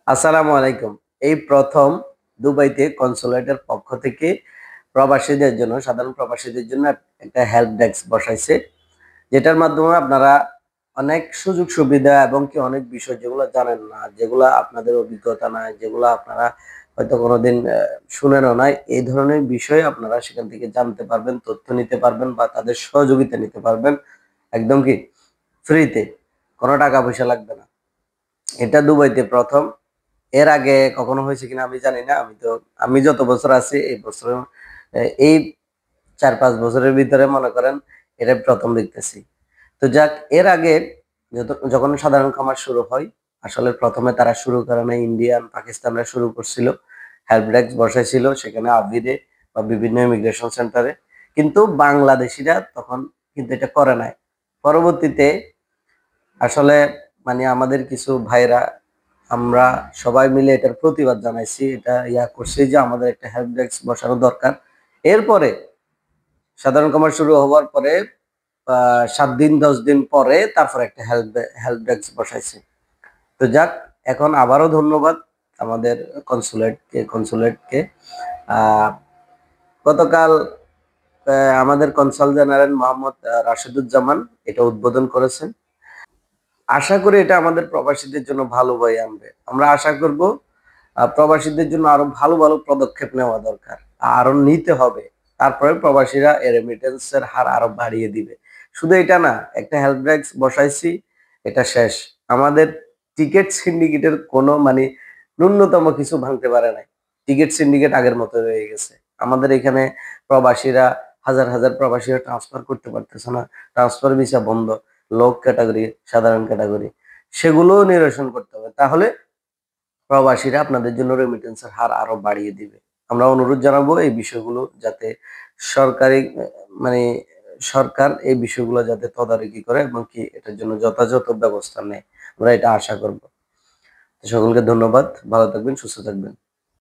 আসসালামু আলাইকুম। এই প্রথম দুবাইতে কনসুলেটের পক্ষ থেকে প্রবাসীদের জন্য, সাধারণ প্রবাসীদের জন্য একটা হেল্প ডেস্ক বসাইছে। যেটার মাধ্যমে আপনারা অনেক সুযোগ সুবিধা এবং কি অনেক বিষয় যেগুলো জানেন না, যেগুলা আপনাদের অভিজ্ঞতা নাই, যেগুলা আপনারা হয়তো কোনোদিন শুনেনও নাই, এই ধরনের বিষয় আপনারা সেখান থেকে জানতে পারবেন, তথ্য নিতে পারবেন বা তাদের সহযোগিতা নিতে পারবেন একদম কি ফ্রিতে। কোনো টাকা পয়সা লাগবে না। এটা দুবাইতে প্রথম। এর আগে কখনো হয়েছে কিনা আমি জানি না। আমি যত বছর আছি এই বছর এই ৪-৫ বছরের ভিতরে মনে করেন এটা প্রথম দেখতেছি। তো যাক, এর আগে যখন সাধারণ খামার শুরু হয়, আসলে প্রথমে তারা শুরু করে নাই, ইন্ডিয়ান পাকিস্তানরা শুরু করছিল, হেল্প ডেস্ক বসাইছিল সেখানে আবিরে বা বিভিন্ন ইমিগ্রেশন সেন্টারে। কিন্তু বাংলাদেশিরা তখন কিন্তু এটা করে নাই। পরবর্তীতে আসলে আমাদের কিছু ভাইরা, আমরা সবাই মিলে এটার প্রতিবাদ জানাইছি, এটা করছি যে আমাদের একটা হেল্প ডেস্ক বসানো দরকার। এরপরে সাধারণ কমার্স শুরু হওয়ার পরে ৭ দিন ১০ দিন পরে তারপর একটা হেল্প ডেস্ক বসাইছে। তো যাক, এখন আবারও ধন্যবাদ আমাদের কনসুলেটকে। আহ গতকাল আমাদের কনসাল জেনারেল মোহাম্মদ রাশেদুজ্জামান এটা উদ্বোধন করেছেন। আশা করি এটা আমাদের প্রবাসীদের জন্য ভালো বয়ে আনবে। আমরা আশা করব প্রবাসীদের জন্য আরো ভালো ভালো পদক্ষেপ নেওয়া দরকার, আরো নিতে হবে। তারপরে প্রবাসীরা রেমিটেন্সের হার আরো বাড়িয়ে দিবে। শুধু এটা না, একটা হেল্প ডেস্ক বসাইছি, এটা শেষ। আমাদের টিকিট সিন্ডিকেটের কোনো ন্যূনতম কিছু ভাঙতে পারে নাই। টিকিট সিন্ডিকেট আগের মতো রয়ে গেছে। আমাদের এখানে প্রবাসীরা হাজার হাজার প্রবাসীরা ট্রান্সফার করতে পারতেছে না। ট্রান্সফার ভিসা বন্ধ। লোক ক্যাটাগরি, সাধারণ ক্যাটাগরি, সেগুলোও নিরসন করতে হবে। তাহলে প্রবাসীরা আপনাদের জন্য রেমিটেন্সের হার আরো বাড়িয়ে দিবে। আমরা অনুরোধ জানাবো এই বিষয়গুলো যাতে সরকারি মানে সরকার এই বিষয়গুলো যাতে তদারকি করে এবং কি এটার জন্য যথাযথ ব্যবস্থা নেয়। আমরা এটা আশা করব। সকলকে ধন্যবাদ। ভালো থাকবেন, সুস্থ থাকবেন।